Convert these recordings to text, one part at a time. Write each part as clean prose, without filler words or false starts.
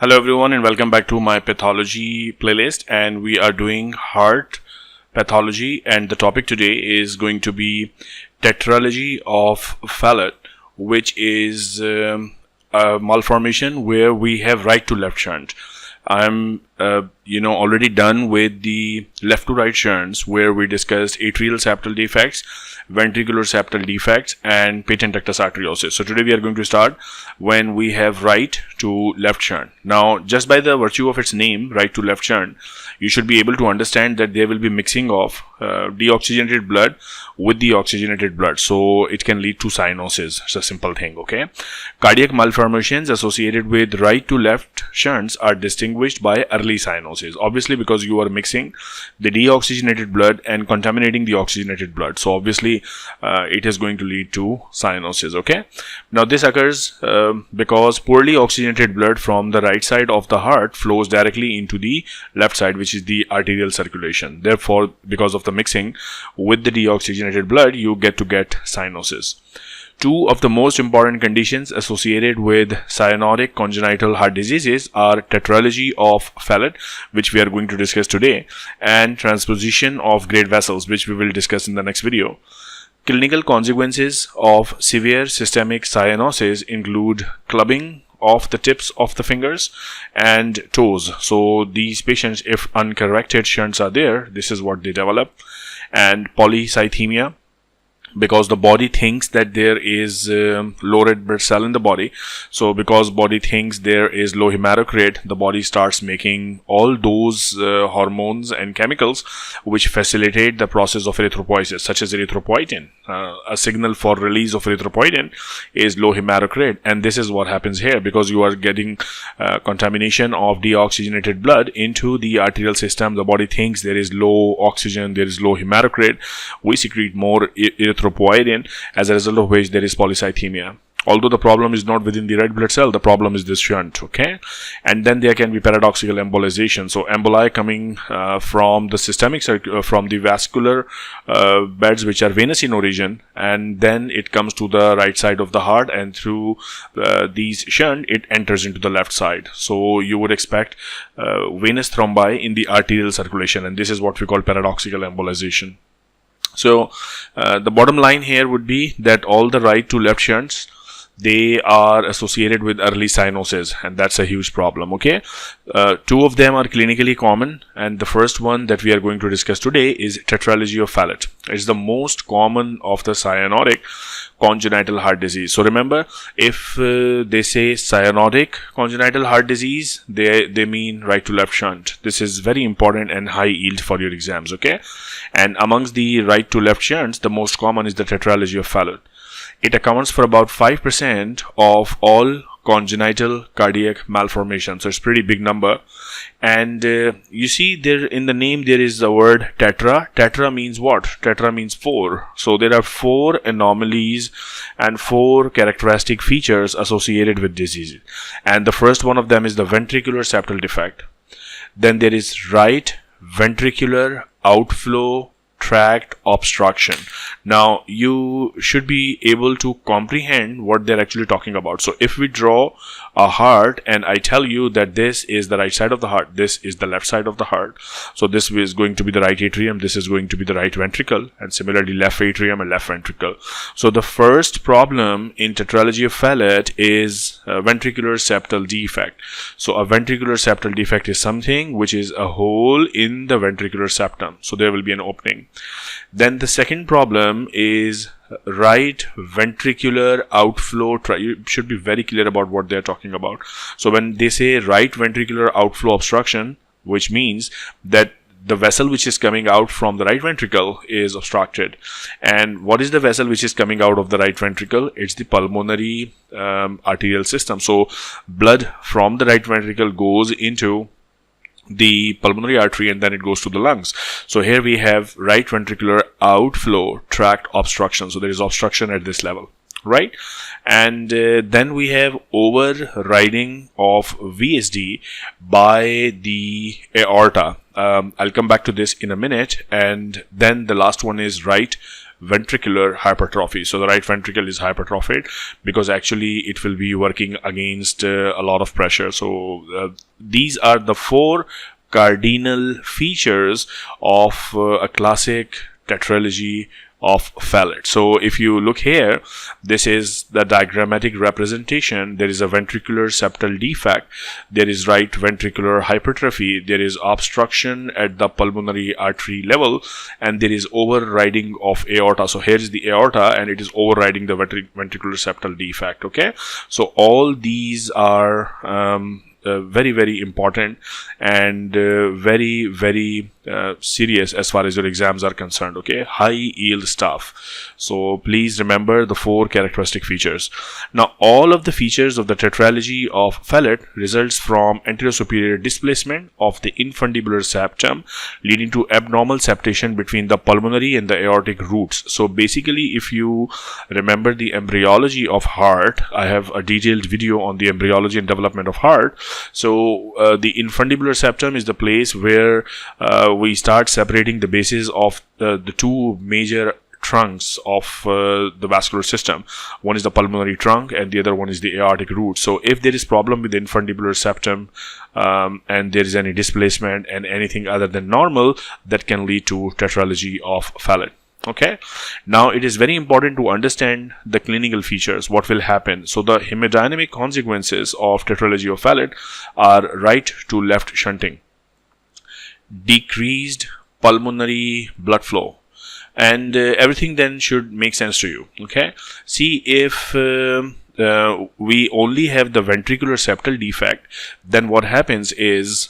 Hello everyone and welcome back to my pathology playlist, and we are doing heart pathology, and the topic today is going to be Tetralogy of Fallot, which is a malformation where we have right to left shunt. I'm already done with the left to right shunts where we discussed atrial septal defects, ventricular septal defects, and patent ductus arteriosus. So today we are going to start when we have right to left shunt. Now, just by the virtue of its name, right to left shunt, you should be able to understand that there will be mixing of deoxygenated blood with the oxygenated blood, so it can lead to cyanosis. It's a simple thing. Okay, cardiac malformations associated with right to left shunts are distinguished by early cyanosis, obviously because you are mixing the deoxygenated blood and contaminating the oxygenated blood, so obviously it is going to lead to cyanosis. Okay, now this occurs because poorly oxygenated blood from the right side of the heart flows directly into the left side, which is the arterial circulation. Therefore, because of the mixing with the deoxygenated blood, you get cyanosis. Two of the most important conditions associated with cyanotic congenital heart diseases are tetralogy of Fallot, which we are going to discuss today, and transposition of great vessels, which we will discuss in the next video. Clinical consequences of severe systemic cyanosis include clubbing of the tips of the fingers and toes. So these patients, if uncorrected shunts are there, this is what they develop. And polycythemia, because the body thinks that there is low red blood cell in the body. So because body thinks there is low hematocrit, the body starts making all those hormones and chemicals which facilitate the process of erythropoiesis, such as erythropoietin. A signal for release of erythropoietin is low hematocrit, and this is what happens here because you are getting contamination of deoxygenated blood into the arterial system. The body thinks there is low oxygen, there is low hematocrit. We secrete more erythropoietin, as a result of which there is polycythemia. Although the problem is not within the red blood cell, the problem is this shunt. Okay, and then there can be paradoxical embolization. So emboli coming from the systemic from the vascular beds which are venous in origin, and then it comes to the right side of the heart, and through these shunt it enters into the left side. So you would expect venous thrombi in the arterial circulation, and this is what we call paradoxical embolization. So the bottom line here would be that all the right to left shunts, they are associated with early cyanosis, and that's a huge problem. Okay, two of them are clinically common, and the first one that we are going to discuss today is Tetralogy of Fallot. It's the most common of the cyanotic congenital heart disease. So remember, if they say cyanotic congenital heart disease, they mean right to left shunt. This is very important and high yield for your exams. Okay, and amongst the right to left shunts, the most common is the Tetralogy of Fallot. It accounts for about 5% of all congenital cardiac malformations, so it's a pretty big number. And you see there in the name there is the word tetra. Tetra means what? Tetra means 4. So there are 4 anomalies and 4 characteristic features associated with disease. And the first one of them is the ventricular septal defect. Then there is right ventricular outflow tract obstruction. Now you should be able to comprehend what they're actually talking about. So if we draw a heart and I tell you that this is the right side of the heart, this is the left side of the heart, so this is going to be the right atrium, this is going to be the right ventricle, and similarly left atrium and left ventricle. So the first problem in Tetralogy of Fallot is a ventricular septal defect. So a ventricular septal defect is something which is a hole in the ventricular septum, so there will be an opening. Then the second problem is right ventricular outflow. You should be very clear about what they're talking about. So when they say right ventricular outflow obstruction, which means that the vessel which is coming out from the right ventricle is obstructed. And what is the vessel which is coming out of the right ventricle? It's the pulmonary arterial system. So blood from the right ventricle goes into the pulmonary artery and then it goes to the lungs. So here we have right ventricular outflow tract obstruction. So there is obstruction at this level, right? And then we have overriding of VSD by the aorta. I'll come back to this in a minute. And then the last one is right ventricular hypertrophy. So the right ventricle is hypertrophied because actually it will be working against a lot of pressure. So these are the 4 cardinal features of a classic tetralogy of Fallot. So if you look here, this is the diagrammatic representation. There is a ventricular septal defect, there is right ventricular hypertrophy, there is obstruction at the pulmonary artery level, and there is overriding of aorta. So here is the aorta and it is overriding the ventricular septal defect. Okay, so all these are very, very important and very, very serious as far as your exams are concerned. Okay, high yield stuff. So please remember the 4 characteristic features. Now all of the features of the tetralogy of Fallot results from anterior superior displacement of the infundibular septum, leading to abnormal septation between the pulmonary and the aortic roots. So basically, if you remember the embryology of heart, I have a detailed video on the embryology and development of heart. So the infundibular septum is the place where we start separating the bases of the 2 major trunks of the vascular system. One is the pulmonary trunk and the other one is the aortic root. So if there is problem with the infundibular septum and there is any displacement and anything other than normal, that can lead to tetralogy of Fallot. Okay, now it is very important to understand the clinical features, what will happen. So the hemodynamic consequences of tetralogy of Fallot are right to left shunting, decreased pulmonary blood flow, and everything then should make sense to you. Okay, see, if we only have the ventricular septal defect, then what happens is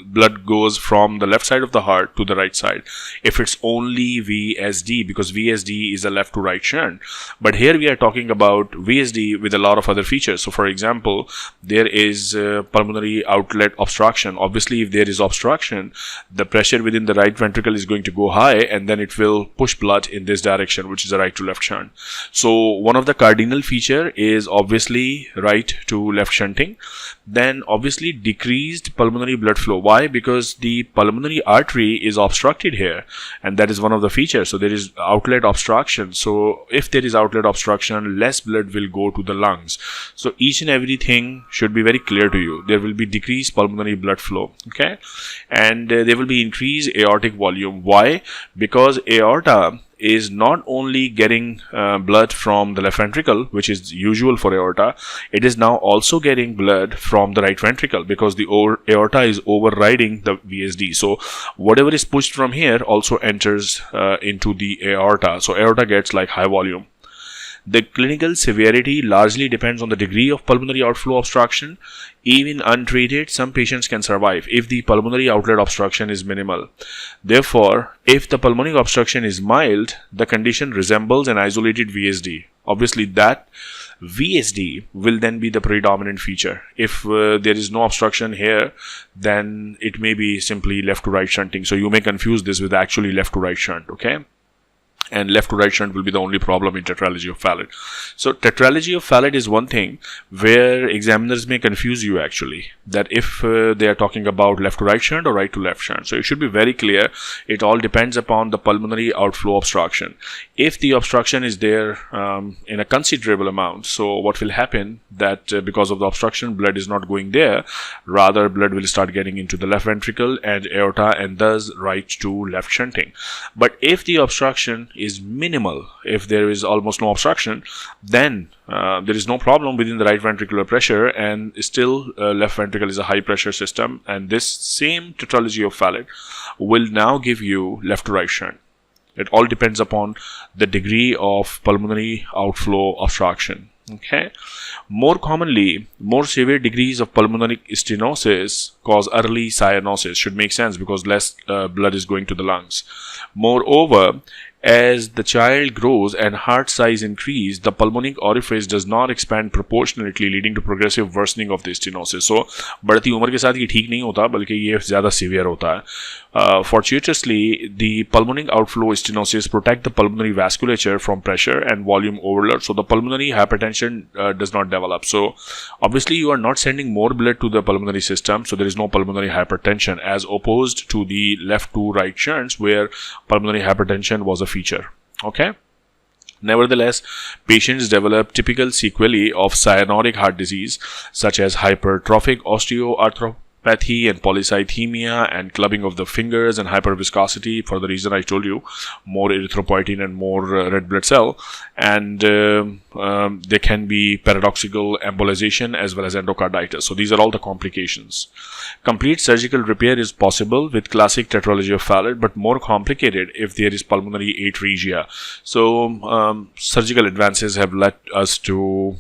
blood goes from the left side of the heart to the right side. If it's only VSD, because VSD is a left to right shunt, but here we are talking about VSD with a lot of other features. So for example, there is pulmonary outlet obstruction. Obviously, if there is obstruction, the pressure within the right ventricle is going to go high and then it will push blood in this direction, which is a right to left shunt. So one of the cardinal feature is obviously right to left shunting. Then obviously decreased pulmonary blood flow. Why? Because the pulmonary artery is obstructed here, and that is one of the features. So there is outlet obstruction. So if there is outlet obstruction, less blood will go to the lungs. So each and everything should be very clear to you. There will be decreased pulmonary blood flow. Okay, and there will be increased aortic volume. Why? Because aorta is not only getting blood from the left ventricle, which is usual for aorta, it is now also getting blood from the right ventricle because the aorta is overriding the VSD. So whatever is pushed from here also enters into the aorta. So aorta gets like high volume. The clinical severity largely depends on the degree of pulmonary outflow obstruction. Even untreated, some patients can survive if the pulmonary outlet obstruction is minimal. Therefore, if the pulmonary obstruction is mild, the condition resembles an isolated VSD. Obviously, that VSD will then be the predominant feature. If there is no obstruction here, then it may be simply left to right shunting. So you may confuse this with actually left to right shunt. Okay, and left to right shunt will be the only problem in tetralogy of Fallot. So tetralogy of Fallot is one thing where examiners may confuse you actually, that if they are talking about left to right shunt or right to left shunt. So it should be very clear. It all depends upon the pulmonary outflow obstruction. If the obstruction is there in a considerable amount, so what will happen that because of the obstruction, blood is not going there, rather blood will start getting into the left ventricle and aorta, and thus right to left shunting. But if the obstruction is minimal, if there is almost no obstruction, then there is no problem within the right ventricular pressure, and still left ventricle is a high pressure system, and this same tetralogy of Fallot will now give you left to right shunt. It all depends upon the degree of pulmonary outflow obstruction. Okay, more commonly, more severe degrees of pulmonary stenosis cause early cyanosis. Should make sense because less blood is going to the lungs. Moreover, as the child grows and heart size increase, the pulmonic orifice does not expand proportionately, leading to progressive worsening of the stenosis. So बढ़ती उम्र के साथ ये ठीक नहीं होता, बल्कि ये ज़्यादा severe होता है. Fortuitously, the pulmonary outflow stenosis protect the pulmonary vasculature from pressure and volume overload, so the pulmonary hypertension does not develop. So obviously you are not sending more blood to the pulmonary system, so there is no pulmonary hypertension, as opposed to the left to right shunts where pulmonary hypertension was a feature. Okay. Nevertheless, patients develop typical sequelae of cyanotic heart disease such as hypertrophic osteoarthropathy and polycythemia and clubbing of the fingers and hyperviscosity, for the reason I told you, more erythropoietin and more red blood cell, and there can be paradoxical embolization as well as endocarditis. So these are all the complications. Complete surgical repair is possible with classic tetralogy of Fallot, but more complicated if there is pulmonary atresia. So surgical advances have led us to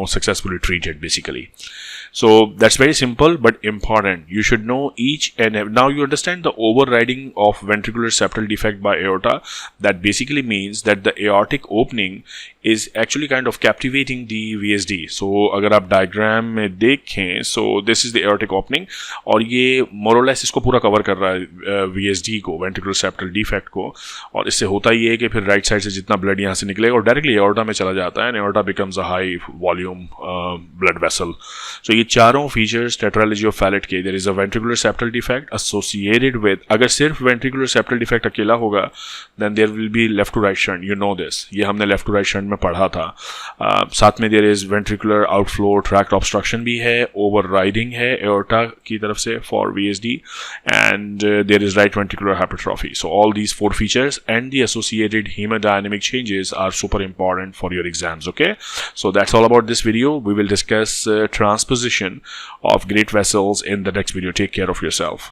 successfully treat it basically. So that's very simple but important. You should know each and every. Now you understand the overriding of ventricular septal defect by aorta. That basically means that the aortic opening is actually kind of captivating the VSD. So अगर आप diagram में देखें, so this is the aortic opening और ये more or less इसको पूरा cover कर रहा है VSD को, ventricular septal defect को, और इससे होता ये है कि फिर right side से जितना blood यहाँ से निकलेगा और directly aorta में चला जाता है, and aorta becomes a high volume blood vessel. So ये चारों features tetralogy of Fallot के, there is a ventricular septal defect associated with, अगर सिर्फ ventricular septal defect अकेला होगा, then there will be left to right shunt. You know this, ये हमने left to right shunt में पढ़ा था. साथ में there is ventricular outflow tract obstruction भी है, overriding है aorta की तरफ से for VSD, and there is right ventricular hypertrophy. So all these four features and the associated hemodynamic changes are super important for your exams. Okay, so that's all about this video. We will discuss transposition of great vessels in the next video. Take care of yourself.